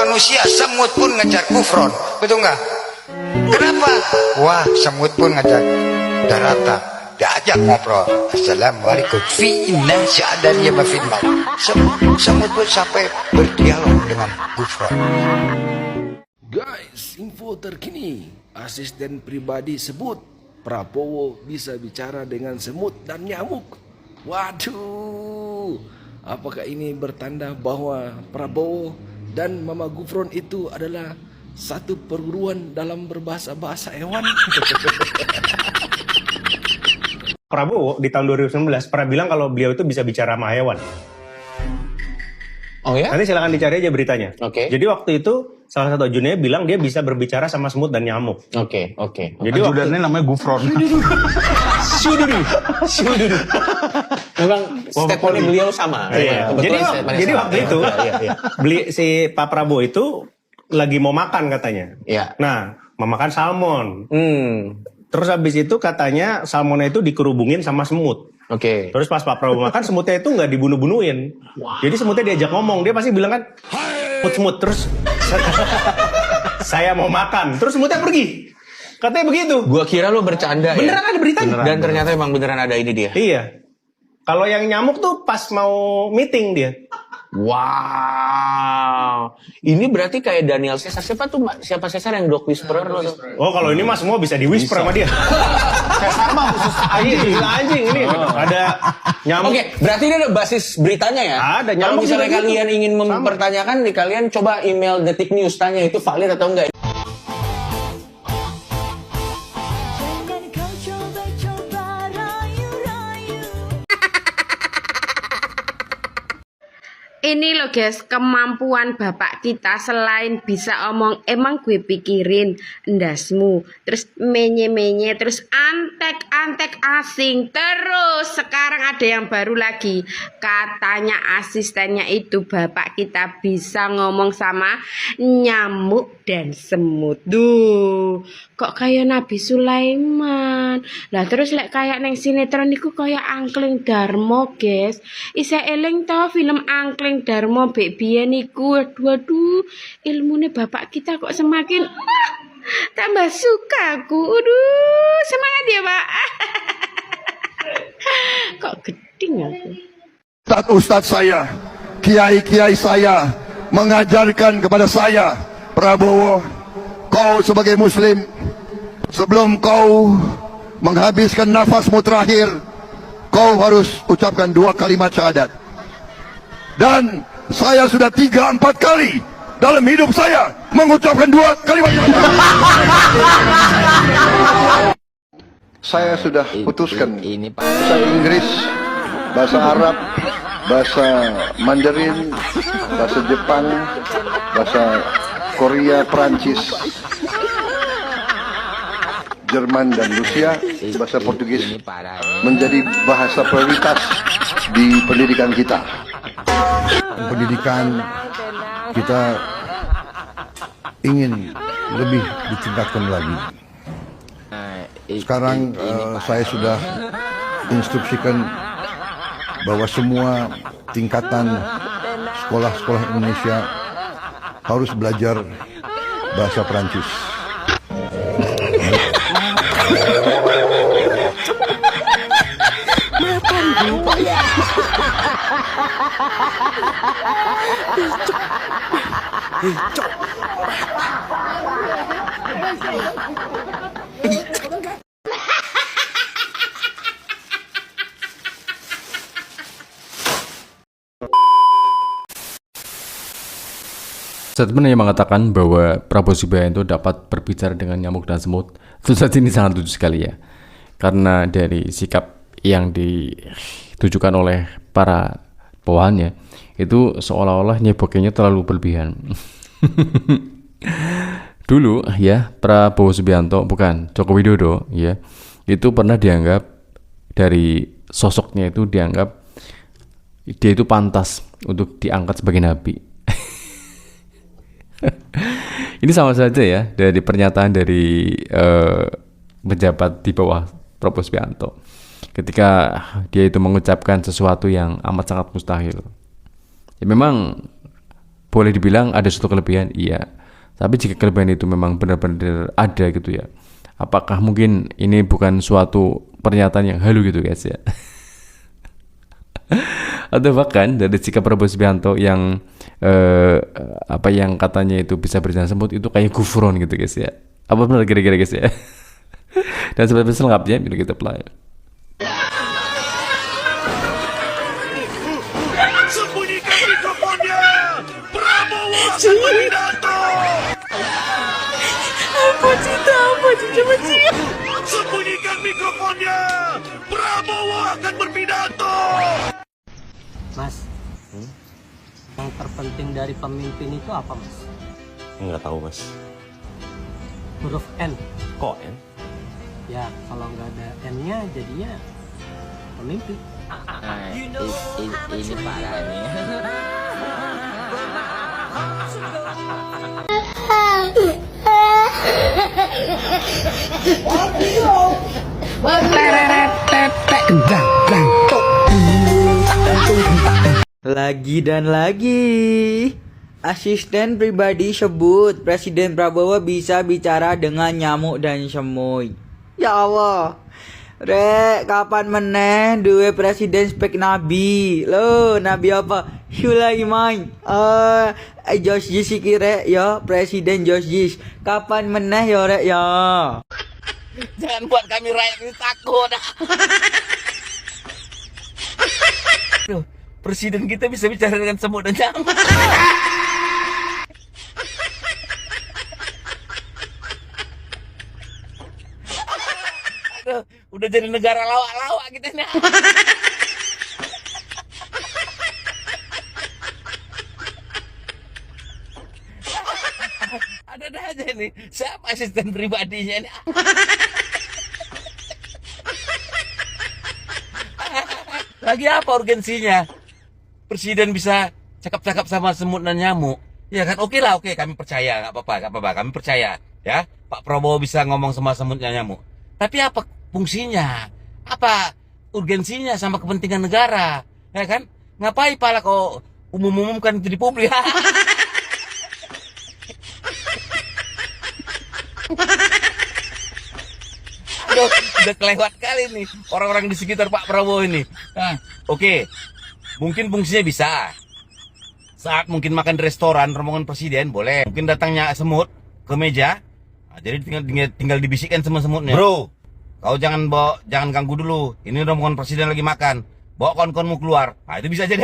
manusia, semut pun ngejar kufron, betul nggak? Kenapa? Wah, semut pun ngajak darata, diajak ngobrol. Assalamualaikum. Fi inna sya'adaniya mafil maut. Semut pun sampai berdialog dengan kufron. Guys, info terkini. Asisten pribadi sebut Prabowo bisa bicara dengan semut dan nyamuk. Waduh, apakah ini bertanda bahwa Prabowo dan Mama Gufron itu adalah satu perguruan dalam berbahasa-bahasa hewan? Prabowo di tahun 2019 pernah bilang kalau beliau itu bisa bicara sama hewan. Oh ya? Nanti silakan dicari aja beritanya. Oke. Jadi waktu itu salah satu ajudannya bilang dia bisa berbicara sama semut dan nyamuk. Oke. Jadi ajudannya namanya Gufron. Syududu. Memang statementnya beliau sama. Iya. Jadi waktu itu si Pak Prabowo itu lagi mau makan katanya. Iya. Nah, mau makan salmon. Terus habis itu katanya salmonnya itu dikerubungin sama semut. Oke. Terus pas Pak Prabowo makan, semutnya itu nggak dibunuh-bunuhin. Jadi semutnya diajak ngomong, dia pasti bilang kan, semut terus saya mau makan. Terus semutnya pergi. Katanya begitu. Gua kira lu bercanda. Beneran ada beritanya. Dan ternyata emang beneran ada ini dia. Iya. Kalau yang nyamuk tuh pas mau meeting dia. Wow. Ini berarti kayak Daniel Caesar. Siapa Caesar yang dog whisperer lo tuh? Oh, kalau ini mah semua bisa di whisper sama dia. Caesar mah khusus Anjing ini. Ada nyamuk. Oke, berarti ini ada basis beritanya ya? Ada, Kalau nyamuk misalnya juga kalian gitu. ingin mempertanyakan, kalian coba email Detik News, tanya itu valid atau enggak. Jangan kau coba-coba rayu-rayu. Ini loh guys, kemampuan bapak kita selain bisa omong, emang gue pikirin endasmu, terus menye-menye, terus antek-antek asing, terus sekarang ada yang baru lagi, katanya asistennya itu bapak kita bisa ngomong sama nyamuk dan semut. Duh, kok kayak Nabi Sulaiman. Lah terus lek kayak neng sinetron iku kayak Angkling Darmo guys. Isa eling to film Angkling Darmo bek biyen iku. Waduh, ilmune bapak kita kok semakin tambah suka aku. Aduh, semangat ya, Pak. Kok geding aku. Ustadz saya, kiai-kiai saya mengajarkan kepada saya, Prabowo, kau sebagai muslim, sebelum kau menghabiskan nafasmu terakhir, kau harus ucapkan 2 kalimat syahadat. Dan saya sudah 3-4 kali dalam hidup saya mengucapkan 2 kalimat syahadat. Saya sudah putuskan bahasa Inggris, bahasa Arab, bahasa Mandarin, bahasa Jepang, bahasa Korea, Prancis, Jerman, dan Rusia, bahasa Portugis menjadi bahasa prioritas di pendidikan kita. Pendidikan kita ingin lebih ditingkatkan lagi. Sekarang saya sudah instruksikan bahwa semua tingkatan sekolah-sekolah Indonesia harus belajar bahasa Perancis. Statement yang mengatakan bahwa Prabowo Subianto dapat berbicara dengan nyamuk dan semut, tentu saja ini sangat lucu sekali ya. Karena dari sikap yang ditujukan oleh para bawahannya, itu seolah-olah nyebokinnya terlalu berlebihan. Dulu ya, Prabowo Subianto, bukan Joko Widodo ya, itu pernah dianggap dari sosoknya itu dianggap dia itu pantas untuk diangkat sebagai nabi. Ini sama saja ya dari pernyataan dari pejabat di bawah Prabowo Subianto ketika dia itu mengucapkan sesuatu yang amat sangat mustahil. Ya memang boleh dibilang ada suatu kelebihan, iya. Tapi jika kelebihan itu memang benar-benar ada gitu ya, apakah mungkin ini bukan suatu pernyataan yang halu gitu guys ya? Atau bahkan dari sikap Prabowo Subianto yang apa yang katanya itu bisa berjalan semut itu kayak gufron gitu guys ya? Apa benar kira-kira guys ya? Dan seperti selengkapnya video kita play. Sembunyikan mikrofonnya. Prabowo akan berpidato. Sembunyikan mikrofonnya. Prabowo akan berpidato. Mas, yang terpenting dari pemimpin itu apa, Mas? Nggak tahu mas. Huruf N. Kok N? Ya, kalau nggak ada N-nya jadinya pemimpin. Ini parah nih. Lagi dan lagi, asisten pribadi sebut Presiden Prabowo bisa bicara dengan nyamuk dan semut. Ya Allah, rek kapan meneh duwe presiden spek nabi? Lo nabi apa? Sulaiman. Josh Gis iki rek ya, Presiden Josh Gis. Kapan meneh ya rek ya? Jangan buat kami rakyat ini takut. Aduh, presiden kita bisa bicara dengan semut dan nyamuk. Aduh, udah jadi negara lawak-lawak kita nih. Ada aja nih, siapa asisten pribadinya nih? Lagi apa urgensinya? Presiden bisa cakap-cakap sama semut dan nyamuk. Ya kan, oke lah, oke, kami percaya, nggak apa-apa, kami percaya. Ya, Pak Prabowo bisa ngomong sama semut dan nyamuk. Tapi apa fungsinya? Apa urgensinya sama kepentingan negara? Ya kan? Ngapain pala kau umum-umumkan itu di publik? Aduh, udah kelewat kali nih orang-orang di sekitar Pak Prabowo ini. Nah, oke. Mungkin fungsinya bisa. Saat mungkin makan di restoran rombongan presiden boleh. Mungkin datangnya semut ke meja. Nah, jadi tinggal dibisikkan sama semutnya. Bro, kau jangan ganggu dulu. Ini rombongan presiden lagi makan. Bawa kawan-kawanmu keluar. Nah, itu bisa jadi.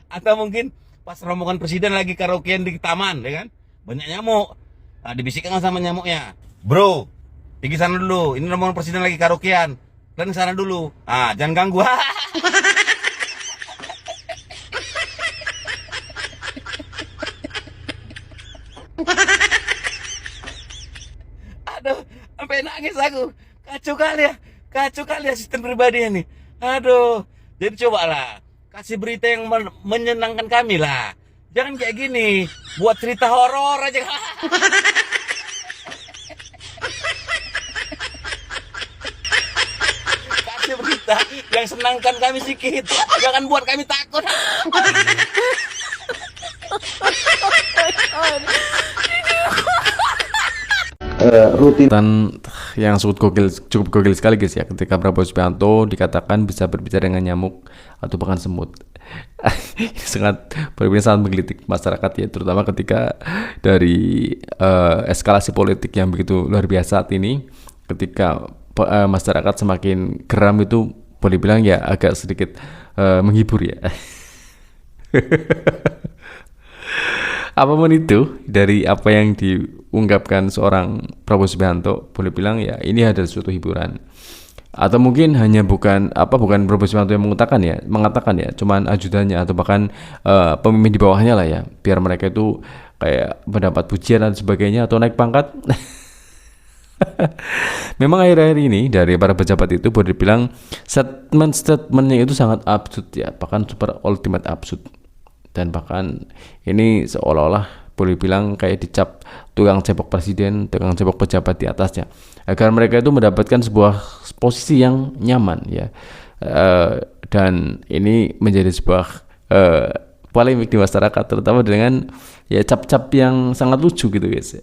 Atau mungkin pas rombongan presiden lagi karaokean di taman, ya kan? Banyak nyamuk. Nah, dibisikkan sama nyamuknya. Bro, pergi sana dulu. Ini rombongan presiden lagi karaokean. Kalian sana dulu. Ah, jangan ganggu. Aduh, sampai nangis aku. Kacau kali asisten pribadi ini. Aduh, jadi cobalah kasih berita yang menyenangkan kami lah. Jangan kayak gini, buat cerita horor aja. Kasih berita yang senangkan kami sedikit. Jangan buat kami takut. Rutin yang cukup gokil sekali guys ya, ketika Prabowo Subianto dikatakan bisa berbicara dengan nyamuk atau bahkan semut. Ini sangat menggelitik masyarakat ya, terutama ketika dari eskalasi politik yang begitu luar biasa saat ini, ketika masyarakat semakin geram itu boleh bilang ya agak sedikit menghibur ya. Apapun itu dari apa yang diungkapkan seorang Prabowo Subianto, boleh bilang ya ini adalah suatu hiburan. Atau mungkin hanya bukan Prabowo Subianto yang mengatakan ya, cuman ajudannya atau bahkan pemimpin di bawahnya lah ya, biar mereka itu kayak mendapat pujian dan sebagainya atau naik pangkat. Memang akhir-akhir ini dari para pejabat itu boleh dibilang statement-statementnya itu sangat absurd ya, bahkan super ultimate absurd. Dan bahkan ini seolah-olah boleh bilang kayak dicap tukang cebok presiden, tukang cebok pejabat di atasnya, agar mereka itu mendapatkan sebuah posisi yang nyaman ya. Dan ini menjadi sebuah polemik di masyarakat, terutama dengan ya cap-cap yang sangat lucu gitu guys.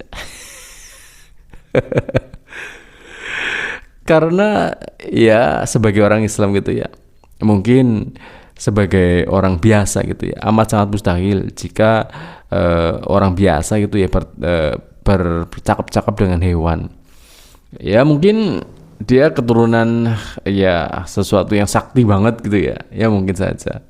Karena ya sebagai orang Islam gitu ya, mungkin sebagai orang biasa gitu ya, amat sangat mustahil jika orang biasa gitu ya bercakap-cakap dengan hewan. Ya mungkin dia keturunan ya sesuatu yang sakti banget gitu ya, ya mungkin saja.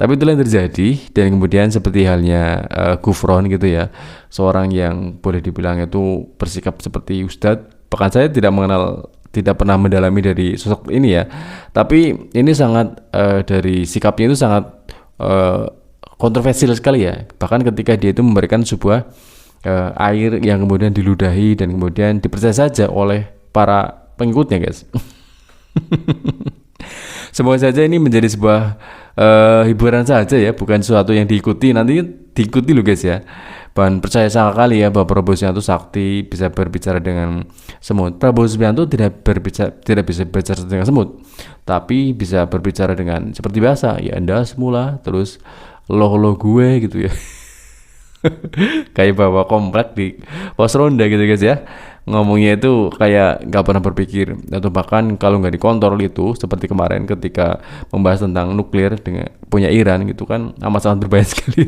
Tapi itulah yang terjadi, dan kemudian seperti halnya Gufron gitu ya, seorang yang boleh dibilang itu bersikap seperti ustadz. Bahkan saya tidak pernah mendalami dari sosok ini ya, tapi ini sangat dari sikapnya itu sangat kontroversial sekali ya. Bahkan ketika dia itu memberikan sebuah air yang kemudian diludahi dan kemudian dipercaya saja oleh para pengikutnya guys. Semoga saja ini menjadi sebuah hiburan saja ya, bukan sesuatu yang diikuti. Nanti diikuti loh guys ya. Dan percaya sekali ya bahwa Prabowo Subianto sakti, bisa berbicara dengan semut. Prabowo Subianto tidak bisa berbicara dengan semut, tapi bisa berbicara dengan seperti biasa ya, Anda semula terus lo gue gitu ya. Kayak bawa komplek di pos ronda gitu guys ya, ngomongnya itu kayak nggak pernah berpikir, atau bahkan kalau nggak dikontrol itu seperti kemarin ketika membahas tentang nuklir dengan punya Iran gitu kan, amat sangat berbahaya sekali.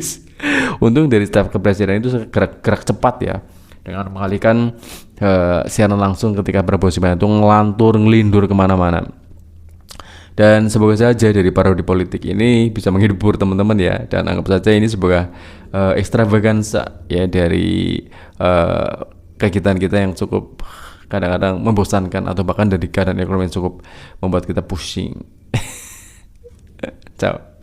Untung dari staf kepresidenan itu gerak cepat ya, dengan mengalihkan siaran langsung ketika Prabowo Subianto ngelantur ngelindur kemana-mana. Dan semoga saja dari parodi politik ini bisa menghibur teman-teman ya, dan anggap saja ini sebuah ekstravaganza ya dari kegiatan kita yang cukup kadang-kadang membosankan, atau bahkan dari keadaan ekonomi yang cukup membuat kita pusing. Ciao.